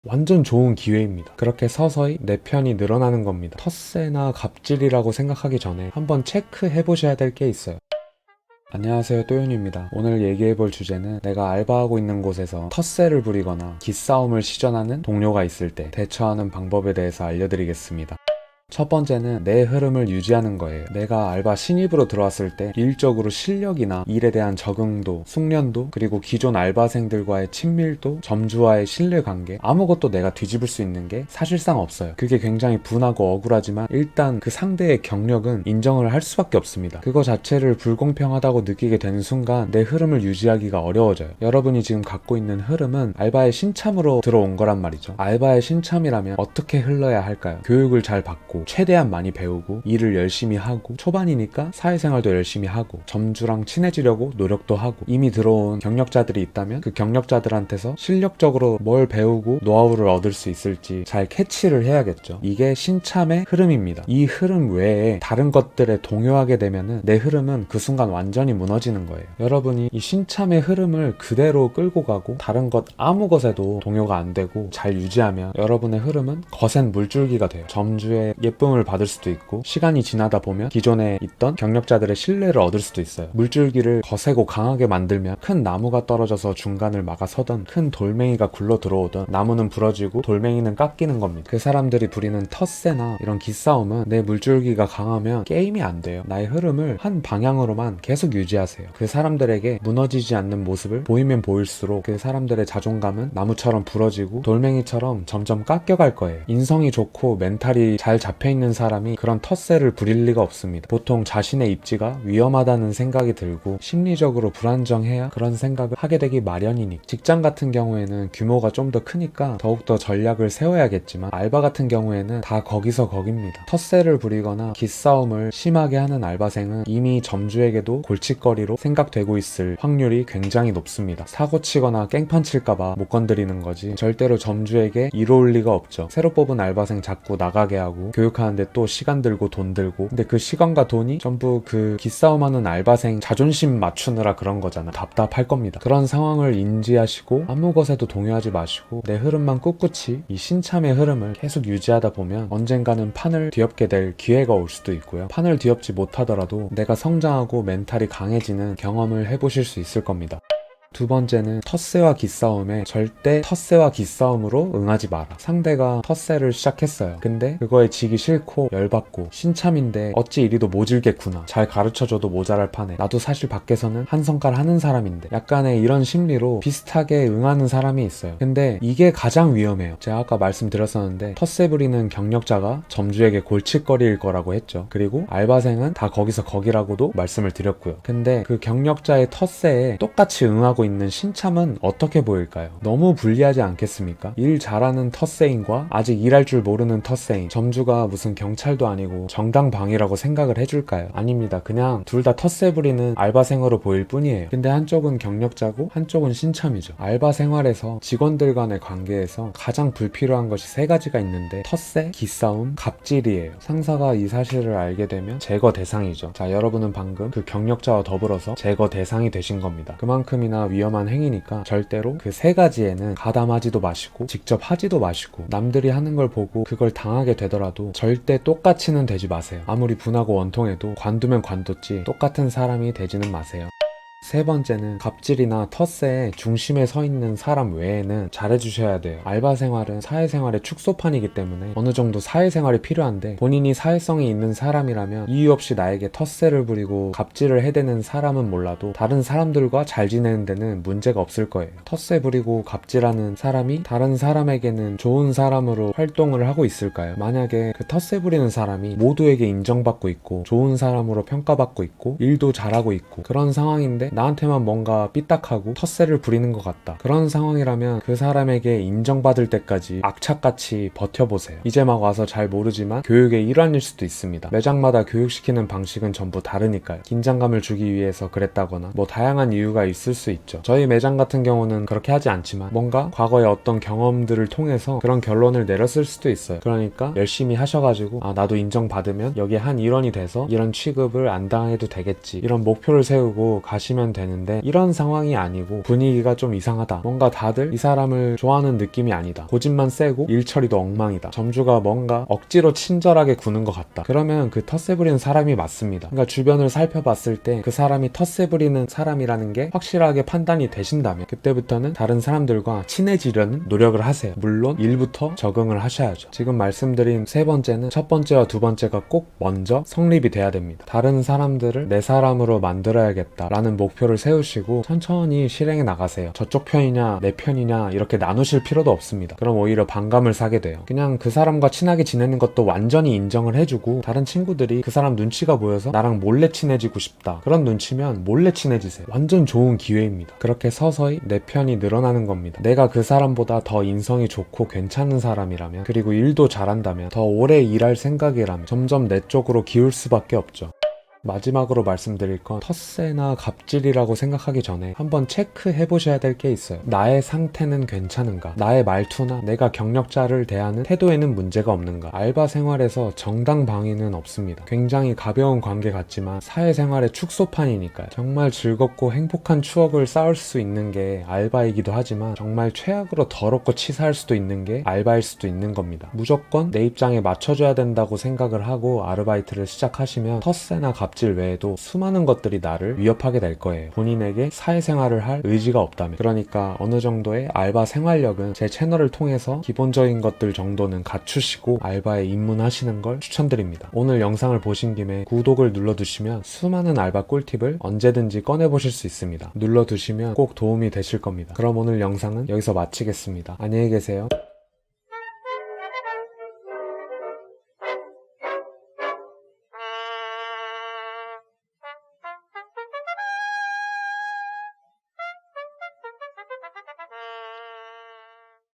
완전 좋은 기회입니다. 그렇게 서서히 내 편이 늘어나는 겁니다. 텃세나 갑질이라고 생각하기 전에 한번 체크해 보셔야 될 게 있어요. 안녕하세요, 또윤입니다. 오늘 얘기해볼 주제는 내가 알바하고 있는 곳에서 텃세를 부리거나 기싸움을 시전하는 동료가 있을 때 대처하는 방법에 대해서 알려드리겠습니다. 첫 번째는 내 흐름을 유지하는 거예요. 내가 알바 신입으로 들어왔을 때 일적으로 실력이나 일에 대한 적응도, 숙련도, 그리고 기존 알바생들과의 친밀도, 점주와의 신뢰관계, 아무것도 내가 뒤집을 수 있는 게 사실상 없어요. 그게 굉장히 분하고 억울하지만 일단 그 상대의 경력은 인정을 할 수밖에 없습니다. 그거 자체를 불공평하다고 느끼게 되는 순간 내 흐름을 유지하기가 어려워져요. 여러분이 지금 갖고 있는 흐름은 알바의 신참으로 들어온 거란 말이죠. 알바의 신참이라면 어떻게 흘러야 할까요? 교육을 잘 받고 최대한 많이 배우고 일을 열심히 하고 초반이니까 사회생활도 열심히 하고 점주랑 친해지려고 노력도 하고 이미 들어온 경력자들이 있다면 그 경력자들한테서 실력적으로 뭘 배우고 노하우를 얻을 수 있을지 잘 캐치를 해야겠죠. 이게 신참의 흐름입니다. 이 흐름 외에 다른 것들에 동요하게 되면은 내 흐름은 그 순간 완전히 무너지는 거예요. 여러분이 이 신참의 흐름을 그대로 끌고 가고 다른 것 아무 것에도 동요가 안 되고 잘 유지하면 여러분의 흐름은 거센 물줄기가 돼요. 점주의 예쁨을 받을 수도 있고 시간이 지나다 보면 기존에 있던 경력자들의 신뢰를 얻을 수도 있어요. 물줄기를 거세고 강하게 만들면 큰 나무가 떨어져서 중간을 막아서던 큰 돌멩이가 굴러 들어오던 나무는 부러지고 돌멩이는 깎이는 겁니다. 그 사람들이 부리는 텃세나 이런 기싸움은 내 물줄기가 강하면 게임이 안 돼요. 나의 흐름을 한 방향으로만 계속 유지하세요. 그 사람들에게 무너지지 않는 모습을 보이면 보일수록 그 사람들의 자존감은 나무처럼 부러지고 돌멩이처럼 점점 깎여갈 거예요. 인성이 좋고 멘탈이 잘 잡혀있는 사람이 그런 텃세를 부릴 리가 없습니다. 보통 자신의 입지가 위험하다는 생각이 들고 심리적으로 불안정해야 그런 생각을 하게 되기 마련이니 직장 같은 경우에는 규모가 좀 더 크니까 더욱더 전략을 세워야겠지만 알바 같은 경우에는 다 거기서 거깁니다. 텃세를 부리거나 기싸움을 심하게 하는 알바생은 이미 점주에게도 골칫거리로 생각되고 있을 확률이 굉장히 높습니다. 사고치거나 깽판 칠까봐 못 건드리는 거지 절대로 점주에게 이로울 리가 없죠. 새로 뽑은 알바생 자꾸 나가게 하고 교육하는데 또 시간 들고 돈 들고 근데 그 시간과 돈이 전부 그 기싸움하는 알바생 자존심 맞추느라 그런 거잖아. 답답할 겁니다. 그런 상황을 인지하시고 아무 것에도 동요하지 마시고 내 흐름만 꿋꿋이 이 신참의 흐름을 계속 유지하다 보면 언젠가는 판을 뒤엎게 될 기회가 올 수도 있고요. 판을 뒤엎지 못하더라도 내가 성장하고 멘탈이 강해지는 경험을 해보실 수 있을 겁니다. 두 번째는 텃세와 기싸움에 절대 텃세와 기싸움으로 응하지 마라. 상대가 텃세를 시작했어요. 근데 그거에 지기 싫고 열받고 신참인데 어찌 이리도 모질겠구나. 잘 가르쳐줘도 모자랄 판에 나도 사실 밖에서는 한 성깔 하는 사람인데 약간의 이런 심리로 비슷하게 응하는 사람이 있어요. 근데 이게 가장 위험해요. 제가 아까 말씀드렸었는데 텃세 부리는 경력자가 점주에게 골칫거리일 거라고 했죠. 그리고 알바생은 다 거기서 거기라고도 말씀을 드렸고요. 근데 그 경력자의 텃세에 똑같이 응하고 있는 신참은 어떻게 보일까요? 너무 불리하지 않겠습니까? 일 잘하는 텃세인과 아직 일할 줄 모르는 텃세인, 점주가 무슨 경찰도 아니고 정당방위라고 생각을 해줄까요? 아닙니다. 그냥 둘 다 텃세 부리는 알바생으로 보일 뿐이에요. 근데 한쪽은 경력자고 한쪽은 신참이죠. 알바 생활에서 직원들 간의 관계에서 가장 불필요한 것이 세 가지가 있는데 텃세, 기싸움, 갑질이에요. 상사가 이 사실을 알게 되면 제거 대상이죠. 자, 여러분은 방금 그 경력자와 더불어서 제거 대상이 되신 겁니다. 그만큼이나 위험한 행위니까 절대로 그 세 가지에는 가담하지도 마시고 직접 하지도 마시고 남들이 하는 걸 보고 그걸 당하게 되더라도 절대 똑같이는 되지 마세요. 아무리 분하고 원통해도 관두면 관뒀지 똑같은 사람이 되지는 마세요. 세 번째는 갑질이나 텃세의 중심에 서 있는 사람 외에는 잘해주셔야 돼요. 알바 생활은 사회생활의 축소판이기 때문에 어느 정도 사회생활이 필요한데 본인이 사회성이 있는 사람이라면 이유 없이 나에게 텃세를 부리고 갑질을 해대는 사람은 몰라도 다른 사람들과 잘 지내는 데는 문제가 없을 거예요. 텃세 부리고 갑질하는 사람이 다른 사람에게는 좋은 사람으로 활동을 하고 있을까요? 만약에 그 텃세 부리는 사람이 모두에게 인정받고 있고 좋은 사람으로 평가받고 있고 일도 잘하고 있고 그런 상황인데 나한테만 뭔가 삐딱하고 텃세를 부리는 것 같다. 그런 상황이라면 그 사람에게 인정받을 때까지 악착같이 버텨보세요. 이제 막 와서 잘 모르지만 교육의 일환일 수도 있습니다. 매장마다 교육시키는 방식은 전부 다르니까요. 긴장감을 주기 위해서 그랬다거나 뭐 다양한 이유가 있을 수 있죠. 저희 매장 같은 경우는 그렇게 하지 않지만 뭔가 과거의 어떤 경험들을 통해서 그런 결론을 내렸을 수도 있어요. 그러니까 열심히 하셔가지고 나도 인정받으면 여기에 한 일원이 돼서 이런 취급을 안 당해도 되겠지. 이런 목표를 세우고 가시면 받아주면 되는데 이런 상황이 아니고 분위기가 좀 이상하다. 뭔가 다들 이 사람을 좋아하는 느낌이 아니다. 고집만 세고 일 처리도 엉망이다. 점주가 뭔가 억지로 친절하게 구는 것 같다. 그러면 그 텃세 부리는 사람이 맞습니다. 그러니까 주변을 살펴봤을 때 그 사람이 텃세 부리는 사람이라는 게 확실하게 판단이 되신다면 그때부터는 다른 사람들과 친해지려는 노력을 하세요. 물론 일부터 적응을 하셔야죠. 지금 말씀드린 세 번째는 첫 번째와 두 번째가 꼭 먼저 성립이 돼야 됩니다. 다른 사람들을 내 사람으로 만들어야겠다라는 목표를 세우시고 천천히 실행해 나가세요. 저쪽 편이냐 내 편이냐 이렇게 나누실 필요도 없습니다. 그럼 오히려 반감을 사게 돼요. 그냥 그 사람과 친하게 지내는 것도 완전히 인정을 해주고 다른 친구들이 그 사람 눈치가 보여서 나랑 몰래 친해지고 싶다. 그런 눈치면 몰래 친해지세요. 완전 좋은 기회입니다. 그렇게 서서히 내 편이 늘어나는 겁니다. 내가 그 사람보다 더 인성이 좋고 괜찮은 사람이라면 그리고 일도 잘한다면 더 오래 일할 생각이라면 점점 내 쪽으로 기울 수밖에 없죠. 마지막으로 말씀드릴 건 텃세나 갑질이라고 생각하기 전에 한번 체크해 보셔야 될 게 있어요. 나의 상태는 괜찮은가? 나의 말투나 내가 경력자를 대하는 태도에는 문제가 없는가? 알바 생활에서 정당방위는 없습니다. 굉장히 가벼운 관계 같지만 사회생활의 축소판이니까요. 정말 즐겁고 행복한 추억을 쌓을 수 있는 게 알바이기도 하지만 정말 최악으로 더럽고 치사할 수도 있는 게 알바일 수도 있는 겁니다. 무조건 내 입장에 맞춰줘야 된다고 생각을 하고 아르바이트를 시작하시면 텃세나 갑질 외에도 수많은 것들이 나를 위협하게 될 거예요. 본인에게 사회생활을 할 의지가 없다면. 그러니까 어느 정도의 알바 생활력은 제 채널을 통해서 기본적인 것들 정도는 갖추시고 알바에 입문하시는 걸 추천드립니다. 오늘 영상을 보신 김에 구독을 눌러두시면 수많은 알바 꿀팁을 언제든지 꺼내보실 수 있습니다. 눌러두시면 꼭 도움이 되실 겁니다. 그럼 오늘 영상은 여기서 마치겠습니다. 안녕히 계세요.